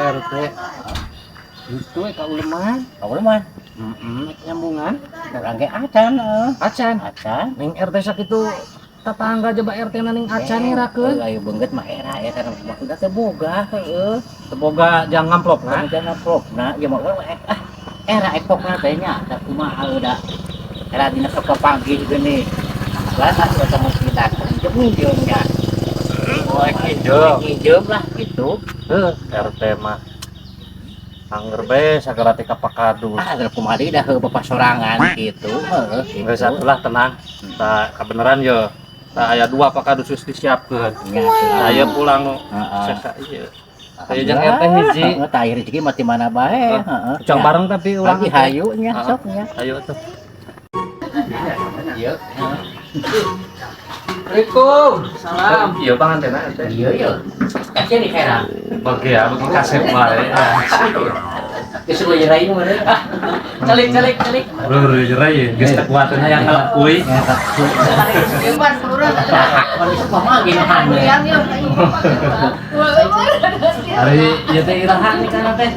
RT. Itu kau leman. Nyambungan. Orang ge acan. Acan. Ning RT sakitu tetangga aja RT na ning acan nih rakeun. Ayo beungeut mah era ya karena maksudna teu boga heueuh. Teboga jangan ngamplopna. Jangan ngamplopna ya mah era epokna teh nya da kumaha udah. Era dina sok pagi geuning. Lah sama kita jemujungnya. Oh, Hijem lah gitu. RT mah angger be sagara teh ka pakadus. Ada kumari dah bapak sorangan gitu. Geus atuh tenang. Tah kabeneran yo. Tah aya 2 pakadus geus disiapkeun. Aya pulang nu seka ieu. Aya jeung RT hiji. Tah rezeki mah ti mana bae. Ucang bareng tapi ulang lagi hayu nya sok nya. Ayo atuh. Ieu. Assalamualaikum. Salam. Iya pangantena RT. Iya. Kasih di kera. Bagi ya, bagi kasep bae. Geus lu jerain mah. Calik. Bro, jerai geus teu kuatna yang ngalakuy. Bebas kurang. Kan bisa mah ge hanu. Hari ieu teh irahan nih kana teh.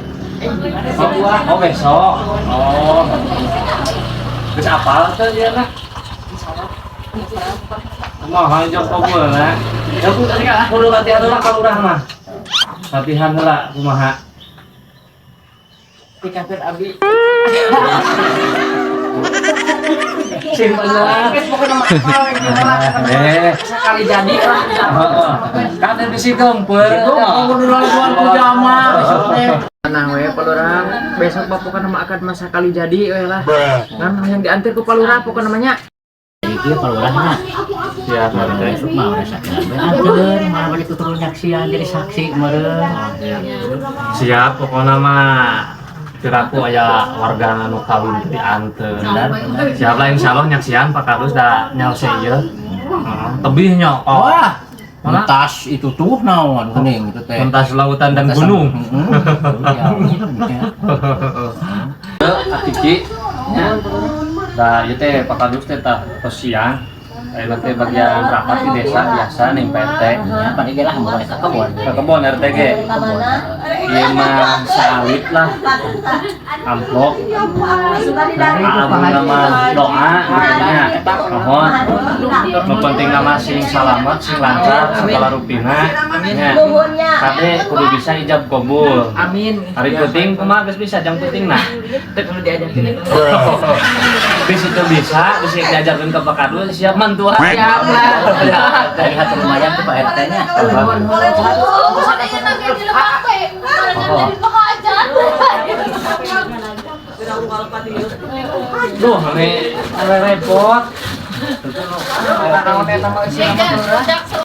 Oh besok. Oh. Geus apal teh ieu nah. Kumaha jeung kobeuna? Ya kudu latihan heula ka urang mah. Latihan heula kumaha? Dikasih abi. Simpelna. Sekali jadi lah. Heeh. Kan bisi geumpeur. Kudu laluan pujama besok teh. Tenang we palurang, besok bapak nama akad masa kali jadi we lah. Kan yang diantar ke palurang pokok namanya. Iki palurahna. Siap, Besok mah udah sakit. Anteun malah balik tuturun nyaksian jadi saksi kemarin. siap pokoknya mah kiraku aya warga anu kawin dianteun dan siap lah insyaallah nyaksian Pak Kadus da nyalse ieu. Tebih nya. Wah, mentas itu tuh naon geuning gitu teh. Pentas lautan dan gunung. Atiki. Da ieu teh Pak Kadus teh tah siang. Ayo teh bagian rapat di desa biasa ning PT. Ya, pagi ge lah mulai ka kebon. Ke kebon RT ge. Ieu mah sawit lah. Amplop. Abang nama doa artinya mohon nu penting nama sing salamet sing lancar segala rupina nya kade kudu bisa ijab kabul. Amin. Hari penting kumaha geus bisa jang penting nah. Teu perlu diajarin. Bis itu bisa diajarkeun ka Pak Kadus siap mantuan. Siap lah. Dari hati lumayan tuh Pak RT nya. Duh, ini repot.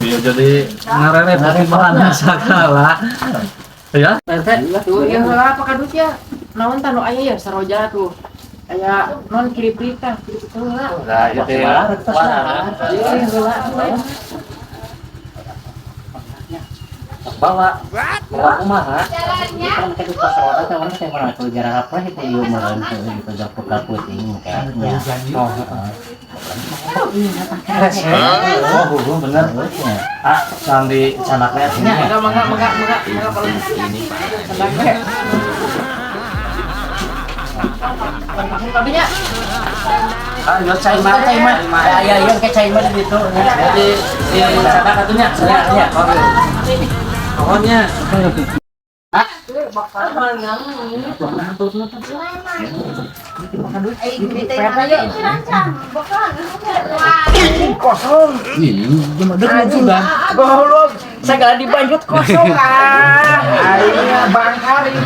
Iya jadi ngarepot bahan sakala. Ya, RT, tuh yang heula apa kadus ya? Naon tah nu aya ya saroja tuh. Aya non kiri-kiri tah, kiri heula. nah itu ya. Iya, heula. Bawa Kumaha? kan ke pas roda teh orang teh pernah tuh jarang apa itu ieu meureun teh gitu gapuk puting kayaknya. Oh, bener. Ah, sang di canaknya sini. Mangga kalau ini Pak. Tabinya. Ah, yo cai mah. Ya ke cai mah gitu. Jadi di canak atunya, ya. Pokoknya Kosong. Sudah. Goblok, segala dibanjut kosong ah. Ayo bangkar ini.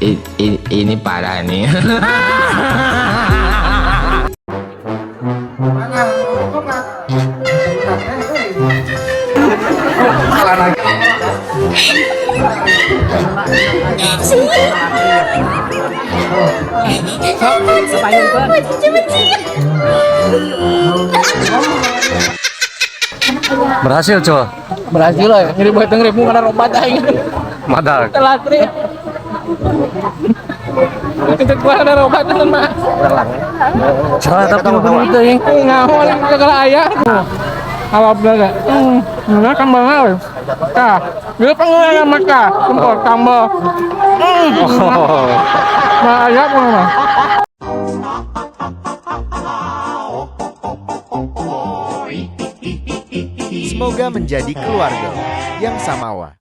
Ini parah nih. Berhasil, Col. Berhasil lah, ngirim buat ngirim karena obat aing. Madak. Telat nih. Kita keluar dari obat kan mah. Salah tapi ngomong itu yang Ngahol segala aya. Awak belaga. Enggak kan banget. Tah, dia panggil maka tempur tambah. Nah, ayat mana? Semoga menjadi keluarga yang samawa.